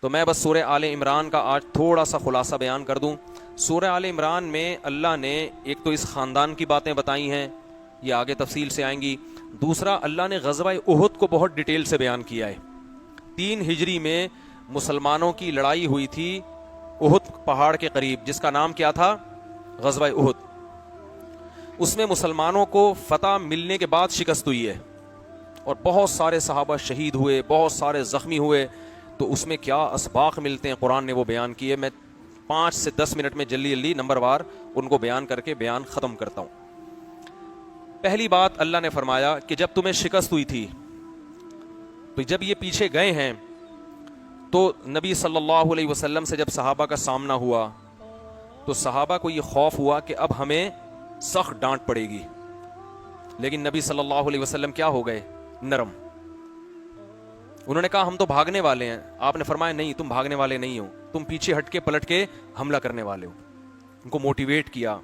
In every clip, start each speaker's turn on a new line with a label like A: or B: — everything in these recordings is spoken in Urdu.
A: تو میں بس سورہ آل عمران کا آج تھوڑا سا خلاصہ بیان کر دوں. سورہ آل عمران میں اللہ نے ایک تو اس خاندان کی باتیں بتائی ہیں، یہ آگے تفصیل سے آئیں گی. دوسرا اللہ نے غزوہ احد کو بہت ڈیٹیل سے بیان کیا ہے. 3 ہجری میں مسلمانوں کی لڑائی ہوئی تھی احد پہاڑ کے قریب، جس کا نام کیا تھا؟ غزوہ احد. اس میں مسلمانوں کو فتح ملنے کے بعد شکست ہوئی ہے اور بہت سارے صحابہ شہید ہوئے، بہت سارے زخمی ہوئے. تو اس میں کیا اسباق ملتے ہیں قرآن نے وہ بیان کیے. میں 5 سے 10 منٹ میں جلدی نمبر وار ان کو بیان کر کے بیان ختم کرتا ہوں. پہلی بات اللہ نے فرمایا کہ جب تمہیں شکست ہوئی تھی تو جب یہ پیچھے گئے ہیں تو نبی صلی اللہ علیہ وسلم سے جب صحابہ کا سامنا ہوا تو صحابہ کو یہ خوف ہوا کہ اب ہمیں سخت ڈانٹ پڑے گی. لیکن نبی صلی اللہ علیہ وسلم کیا ہو گئے؟ نرم. انہوں نے کہا ہم تو بھاگنے والے ہیں. آپ نے فرمایا نہیں، تم بھاگنے والے نہیں ہو، تم پیچھے ہٹ کے پلٹ کے حملہ کرنے والے ہو. ان کو موٹیویٹ کیا.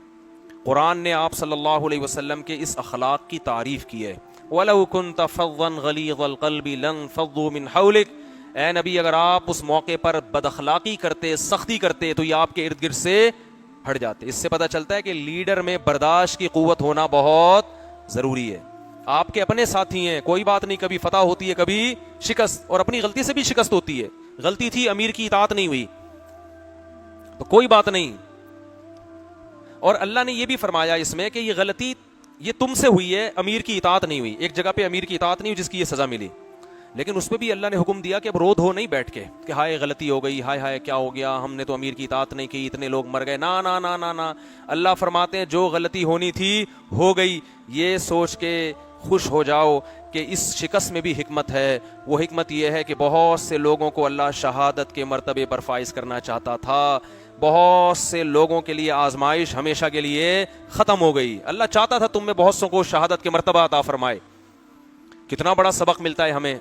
A: قرآن نے آپ صلی اللہ علیہ وسلم کے اس اخلاق کی تعریف کی ہے. وَلَوْ كُنْتَ فَظًّا غَلِيظَ الْقَلْبِ لَانفَضُّوا مِنْ حَوْلِكَ. اے نبی اگر آپ اس موقع پر بد اخلاقی کرتے، سختی کرتے تو یہ آپ کے ارد گرد سے ہٹ جاتے. اس سے پتہ چلتا ہے کہ لیڈر میں برداشت کی قوت ہونا بہت ضروری ہے. آپ کے اپنے ساتھی ہیں، کوئی بات نہیں، کبھی فتح ہوتی ہے، کبھی شکست، اور اپنی غلطی سے بھی شکست ہوتی ہے. غلطی تھی، امیر کی اطاعت نہیں ہوئی تو کوئی بات نہیں. اور اللہ نے یہ بھی فرمایا اس میں کہ یہ غلطی یہ تم سے ہوئی ہے، امیر کی اطاعت نہیں ہوئی. ایک جگہ پہ امیر کی اطاعت نہیں ہوئی جس کی یہ سزا ملی، لیکن اس پہ بھی اللہ نے حکم دیا کہ اب رو دھو نہیں بیٹھ کے کہ ہائے غلطی ہو گئی، ہائے ہائے کیا ہو گیا، ہم نے تو امیر کی اطاعت نہیں کی، اتنے لوگ مر گئے. نا نا نا نا نا. اللہ فرماتے ہیں جو غلطی ہونی تھی ہو گئی. یہ سوچ کے خوش ہو جاؤ کہ اس شکست میں بھی حکمت ہے. وہ حکمت یہ ہے کہ بہت سے لوگوں کو اللہ شہادت کے مرتبے پر فائز کرنا چاہتا تھا. بہت سے لوگوں کے لیے آزمائش ہمیشہ کے لیے ختم ہو گئی. اللہ چاہتا تھا تم میں بہت سو کو شہادت کے مرتبہ عطا فرمائے. کتنا بڑا سبق ملتا ہے ہمیں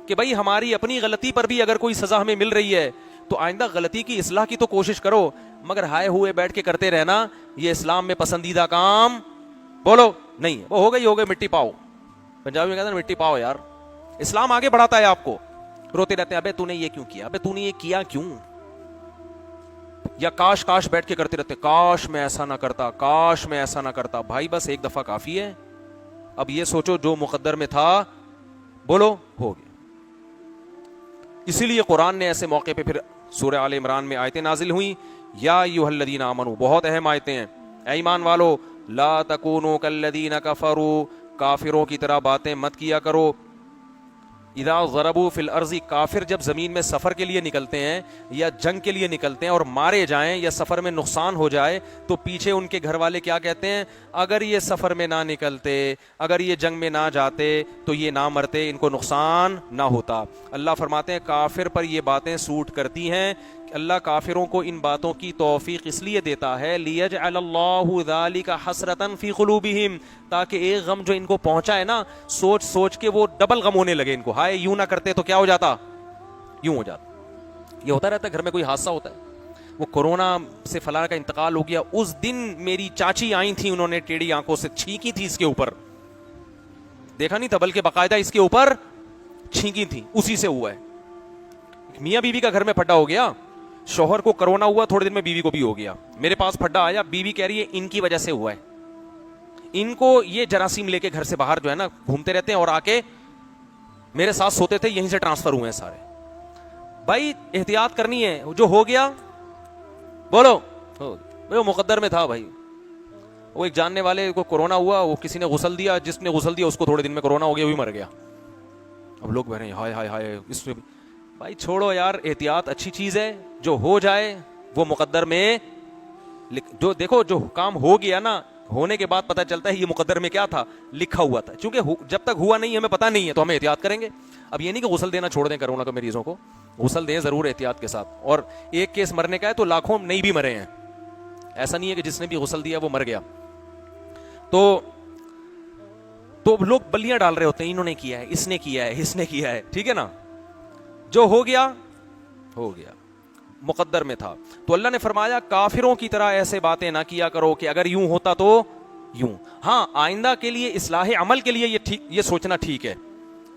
A: کہ بھائی ہماری اپنی غلطی پر بھی اگر کوئی سزا ہمیں مل رہی ہے تو آئندہ غلطی کی اصلاح کی تو کوشش کرو، مگر ہائے ہوئے بیٹھ کے کرتے رہنا یہ اسلام میں پسندیدہ کام بولو نہیں. وہ ہو گئی مٹی پاؤ، پنجابی میں کہتے ہیں مٹی پاؤ. یار اسلام آگے بڑھاتا ہے آپ کو. روتے رہتے ہیں ابے تو نے یہ کیوں کیا، ابے تو نے یہ کیا کیوں، یا کاش کاش بیٹھ کے کرتے رہتے، کاش میں ایسا نہ کرتا، کاش میں ایسا نہ کرتا. بھائی بس ایک دفعہ کافی ہے. اب یہ سوچو جو مقدر میں تھا بولو ہو گیا. اسی لیے قرآن نے ایسے موقع پہ پھر سورہ آل عمران میں آیتیں نازل ہوئیں. یا ایھا الذین آمنوا، بہت اہم آیتیں ہیں. اے ایمان والو لا تکونوا کالذین کفروا، کافروں کی طرح باتیں مت کیا کرو. اذا ضربوا فی الارض، کافر جب زمین میں سفر کے لیے نکلتے ہیں یا جنگ کے لیے نکلتے ہیں اور مارے جائیں یا سفر میں نقصان ہو جائے تو پیچھے ان کے گھر والے کیا کہتے ہیں؟ اگر یہ سفر میں نہ نکلتے، اگر یہ جنگ میں نہ جاتے تو یہ نہ مرتے، ان کو نقصان نہ ہوتا. اللہ فرماتے ہیں کافر پر یہ باتیں سوٹ کرتی ہیں. اللہ کافروں کو ان باتوں کی توفیق اس لیے دیتا ہے لیجعل اللہ ذلک حسرۃ فی قلوبہم، تاکہ ایک غم جو ان کو پہنچا ہے نا سوچ سوچ کے وہ ڈبل غم ہونے لگے ان کو. ہائے یوں نہ کرتے تو کیا ہو جاتا، یوں ہو جاتا. یہ ہوتا رہتا ہے، گھر میں کوئی حادثہ ہوتا ہے، وہ کورونا سے فلاں کا انتقال ہو گیا، اس دن میری چاچی آئی تھی، انہوں نے ٹیڑھی آنکھوں سے چھینکی تھی اس کے اوپر، دیکھا نہیں تھا بلکہ باقاعدہ اس کے اوپر چھینکی تھی، اسی سے ہوا ہے. میاں بیوی کا گھر میں پھڈا ہو گیا، شوہر کو کرونا ہوا، تھوڑے دن میں بیوی کو بھی ہو گیا. میرے پاس پھڈا آیا، بیوی کہہ رہی ہے ان کی وجہ سے ہوا ہے، ان کو یہ جراثیم لے کے گھر سے باہر جو ہے نا گھومتے رہتے ہیں اور آ کے میرے ساتھ سوتے تھے، یہیں سے ٹرانسفر ہوئے ہیں سارے. بھائی احتیاط کرنی ہے، جو ہو گیا بولو وہ مقدر میں تھا. بھائی وہ ایک جاننے والے کو کورونا ہوا، وہ کسی نے غسل دیا، جس نے غسل دیا اس کو تھوڑے دن میں کورونا ہو گیا، وہ بھی مر گیا. اب لوگ کہہ رہے ہیں ہائے ہائے ہائے اس میں. بھائی چھوڑو یار، احتیاط اچھی چیز ہے، جو ہو جائے وہ مقدر میں جو دیکھو جو کام ہو گیا نا، ہونے کے بعد پتہ چلتا ہے یہ مقدر میں کیا تھا، لکھا ہوا تھا. چونکہ جب تک ہوا نہیں ہمیں پتہ نہیں ہے تو ہمیں احتیاط کریں گے. اب یہ نہیں کہ غسل دینا چھوڑ دیں کرونا کے مریضوں کو، غسل دیں ضرور احتیاط کے ساتھ. اور ایک کیس مرنے کا ہے تو لاکھوں نہیں بھی مرے ہیں، ایسا نہیں ہے کہ جس نے بھی غسل دیا وہ مر گیا. تو لوگ بلیاں ڈال رہے ہوتے ہیں، انہوں نے کیا ہے، اس نے کیا ہے، اس نے کیا ہے. ٹھیک ہے نا، جو ہو گیا ہو گیا، مقدر میں تھا. تو اللہ نے فرمایا کافروں کی طرح ایسے باتیں نہ کیا کرو کہ اگر یوں ہوتا تو یوں. ہاں آئندہ کے لیے اصلاح عمل کے لیے یہ سوچنا ٹھیک ہے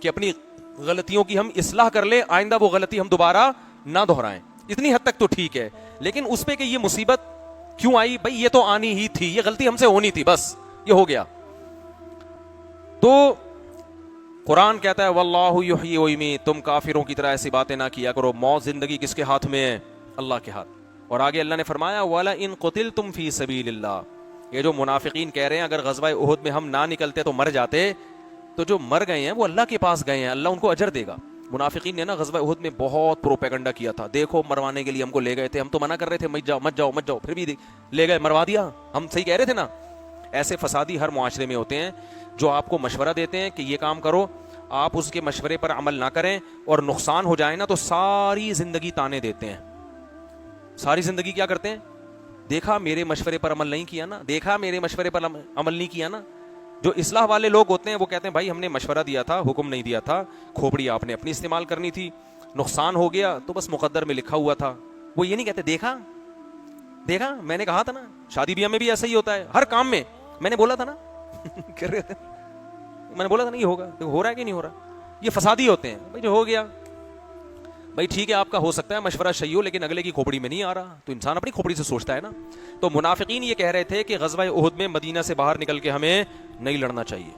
A: کہ اپنی غلطیوں کی ہم اصلاح کر لیں، آئندہ وہ غلطی ہم دوبارہ نہ دہرائیں. اتنی حد تک تو ٹھیک ہے, لیکن اس پہ کہ یہ مصیبت کیوں آئی, بھائی یہ تو آنی ہی تھی, یہ غلطی ہم سے ہونی تھی, بس یہ ہو گیا. تو قرآن کہتا ہے واللہ یحیی و یمیت, تم کافروں کی طرح ایسی باتیں نہ کیا کرو, موت زندگی کس کے ہاتھ میں ہے؟ اللہ کے ہاتھ. اور آگے اللہ نے فرمایا وَلَئِن قُتِلْتُمْ فِي سَبِيلِ اللَّهِ, یہ جو منافقین کہہ رہے ہیں اگر غزوہ احد میں ہم نہ نکلتے تو مر جاتے, تو جو مر گئے ہیں وہ اللہ کے پاس گئے ہیں, اللہ ان کو اجر دے گا. منافقین نے نا غزوہ احد میں بہت پروپیگنڈا کیا تھا, دیکھو مروانے کے لیے ہم کو لے گئے تھے, ہم تو منع کر رہے تھے مت جاؤ مت جاؤ مت جاؤ, پھر بھی لے گئے, مروا دیا, ہم صحیح کہہ رہے تھے نا. ایسے فسادی ہر معاشرے میں ہوتے ہیں جو آپ کو مشورہ دیتے ہیں کہ یہ کام کرو, آپ اس کے مشورے پر عمل نہ کریں اور نقصان ہو جائے نا تو ساری زندگی تانے دیتے ہیں. ساری زندگی کیا کرتے ہیں, دیکھا میرے مشورے پر عمل نہیں کیا نا, دیکھا میرے مشورے پر عمل نہیں کیا نا. جو اصلاح والے لوگ ہوتے ہیں وہ کہتے ہیں بھائی ہم نے مشورہ دیا تھا, حکم نہیں دیا تھا, کھوپڑی آپ نے اپنی استعمال کرنی تھی, نقصان ہو گیا تو بس مقدر میں لکھا ہوا تھا. وہ یہ نہیں کہتے دیکھا دیکھا میں نے کہا تھا نا. شادی بیاہ میں بھی ایسا ہی ہوتا ہے, ہر کام میں میں نے بولا تھا نا کر رہے تھے, میں نے بولا تھا نہیں ہوگا, ہو رہا ہے کہ نہیں ہو رہا. یہ فسادی ہوتے ہیں. بھائی جو ہو گیا بھائی ٹھیک ہے, آپ کا ہو سکتا ہے مشورہ صحیح ہو, لیکن اگلے کی کھوپڑی میں نہیں آ رہا, تو انسان اپنی کھوپڑی سے سوچتا ہے نا. تو منافقین یہ کہہ رہے تھے کہ غزوہ احد میں مدینہ سے باہر نکل کے ہمیں نہیں لڑنا چاہیے,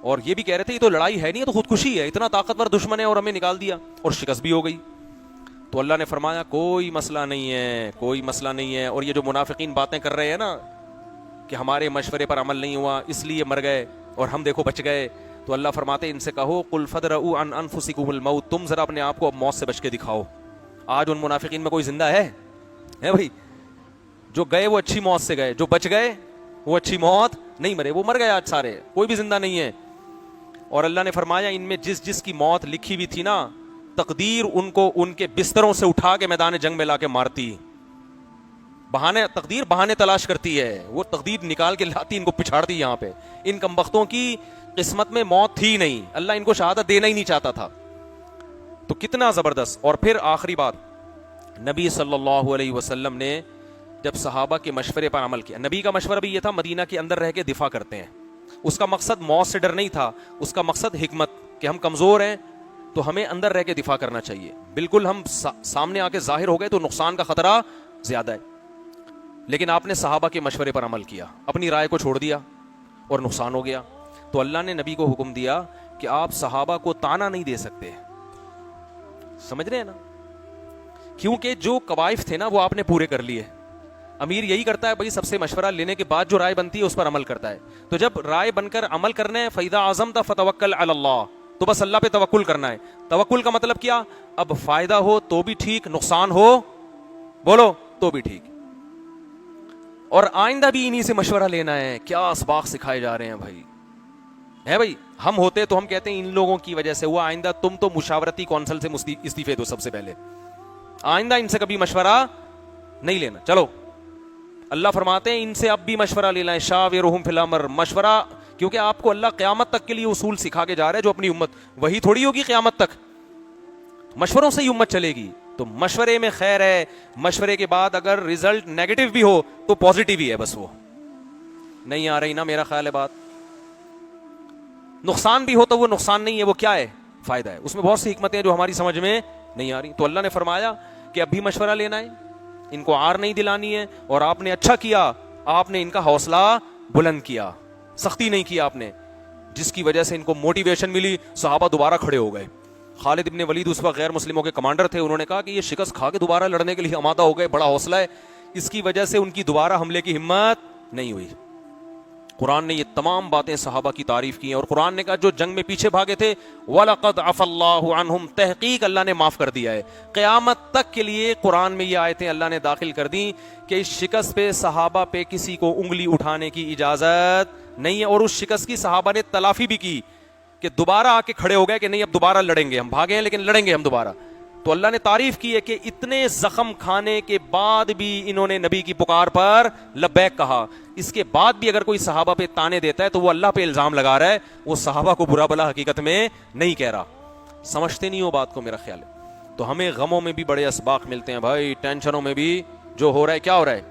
A: اور یہ بھی کہہ رہے تھے یہ تو لڑائی ہے نہیں, یہ تو خودکشی ہے, اتنا طاقتور دشمن ہے اور ہمیں نکال دیا اور شکست بھی ہو گئی. تو اللہ نے فرمایا کوئی مسئلہ نہیں ہے, کوئی مسئلہ نہیں ہے. اور یہ جو منافقین باتیں کر رہے ہیں نا کہ ہمارے مشورے پر عمل نہیں ہوا اس لیے مر گئے اور ہم دیکھو بچ گئے, تو اللہ فرماتے ان سے کہو قل فدرؤوا عن انفسکم الموت, تم ذرا اپنے آپ کو اب موت سے بچ کے دکھاؤ. آج ان منافقین میں کوئی زندہ ہے بھائی؟ جو گئے وہ اچھی موت سے گئے, جو بچ گئے وہ اچھی موت نہیں مرے, وہ مر گئے آج سارے, کوئی بھی زندہ نہیں ہے. اور اللہ نے فرمایا ان میں جس جس کی موت لکھی ہوئی تھی نا, تقدیر ان کو ان کے بستروں سے اٹھا کے میدان جنگ میں لا کے مارتی. بہانے, تقدیر بہانے تلاش کرتی ہے, وہ تقدیر نکال کے لاتی, ان کو پچھاڑتی یہاں پہ. ان کمبختوں کی قسمت میں موت تھی نہیں, اللہ ان کو شہادت دینا ہی نہیں چاہتا تھا. تو کتنا زبردست. اور پھر آخری بات, نبی صلی اللہ علیہ وسلم نے جب صحابہ کے مشورے پر عمل کیا, نبی کا مشورہ بھی یہ تھا مدینہ کے اندر رہ کے دفاع کرتے ہیں. اس کا مقصد موت سے ڈر نہیں تھا, اس کا مقصد حکمت, کہ ہم کمزور ہیں تو ہمیں اندر رہ کے دفاع کرنا چاہیے. بالکل ہم سامنے آ کے ظاہر ہو گئے تو نقصان کا خطرہ زیادہ ہے, لیکن آپ نے صحابہ کے مشورے پر عمل کیا, اپنی رائے کو چھوڑ دیا اور نقصان ہو گیا. تو اللہ نے نبی کو حکم دیا کہ آپ صحابہ کو تانا نہیں دے سکتے. سمجھ رہے ہیں نا, کیونکہ جو قوائف تھے نا وہ آپ نے پورے کر لیے. امیر یہی کرتا ہے بھائی, سب سے مشورہ لینے کے بعد جو رائے بنتی ہے اس پر عمل کرتا ہے. تو جب رائے بن کر عمل کرنا ہے فَإِذَا عَزَمْتَ فَتَوَكَّلْ عَلَى اللَّهِ, تو بس اللہ پہ توکل کرنا ہے. توکل کا مطلب کیا, اب فائدہ ہو تو بھی ٹھیک, نقصان ہو بولو تو بھی ٹھیک. اور آئندہ بھی انہی سے مشورہ لینا ہے. کیا اسباق سکھائے جا رہے ہیں بھائی, ہے بھائی. ہم ہوتے تو ہم کہتے ہیں ان لوگوں کی وجہ سے ہوا, آئندہ تم تو مشاورتی کونسل سے استعفے دو سب سے پہلے, آئندہ ان سے کبھی مشورہ نہیں لینا. چلو اللہ فرماتے ہیں ان سے اب بھی مشورہ لینا ہے, شاورہم فی الامر, مشورہ, کیونکہ آپ کو اللہ قیامت تک کے لیے اصول سکھا کے جا رہا ہے جو اپنی امت, وہی تھوڑی ہوگی قیامت تک, مشوروں سے ہی امت چلے گی. تو مشورے میں خیر ہے, مشورے کے بعد اگر رزلٹ نیگیٹو بھی ہو تو پازیٹیو ہی ہے, بس وہ نہیں آ رہی نا میرا خیال ہے بات. نقصان بھی ہو تو وہ نقصان نہیں ہے, وہ کیا ہے, فائدہ ہے. اس میں بہت سی حکمتیں جو ہماری سمجھ میں نہیں آ رہی. تو اللہ نے فرمایا کہ اب بھی مشورہ لینا ہے, ان کو آر نہیں دلانی ہے. اور آپ نے اچھا کیا, آپ نے ان کا حوصلہ بلند کیا, سختی نہیں کی آپ نے, جس کی وجہ سے ان کو موٹیویشن ملی, صحابہ دوبارہ کھڑے ہو گئے. خالد ابن ولید اس وقت غیر مسلموں کے کمانڈر تھے, انہوں نے کہا کہ یہ شکست کھا کے دوبارہ لڑنے کے لیے آمادہ ہو گئے, بڑا حوصلہ ہے. اس کی وجہ سے ان کی دوبارہ حملے کی ہمت نہیں ہوئی. قرآن نے یہ تمام باتیں صحابہ کی تعریف کی ہیں, اور قرآن نے کہا جو جنگ میں پیچھے بھاگے تھے وَلَقَدْ عَفَا اللَّهُ عَنْهُمْ, تحقیق اللہ نے معاف کر دیا ہے. قیامت تک کے لیے قرآن میں یہ آیتیں اللہ نے داخل کر دیں کہ اس شکست پہ صحابہ پہ کسی کو انگلی اٹھانے کی اجازت نہیں ہے. اور اس شکست کی صحابہ نے تلافی بھی کی کہ دوبارہ آ کے کھڑے ہو گئے کہ نہیں اب دوبارہ لڑیں گے, ہم بھاگے ہیں لیکن لڑیں گے ہم دوبارہ. تو اللہ نے تعریف کی ہے کہ اتنے زخم کھانے کے بعد بھی انہوں نے نبی کی پکار پر لبیک کہا. اس کے بعد بھی اگر کوئی صحابہ پہ تانے دیتا ہے تو وہ اللہ پہ الزام لگا رہا ہے, وہ صحابہ کو برا بلا حقیقت میں نہیں کہہ رہا. سمجھتے نہیں ہو بات کو, میرا خیال ہے. تو ہمیں غموں میں بھی بڑے اسباق ملتے ہیں بھائی, ٹینشنوں میں بھی جو ہو رہا ہے, کیا ہو رہا ہے,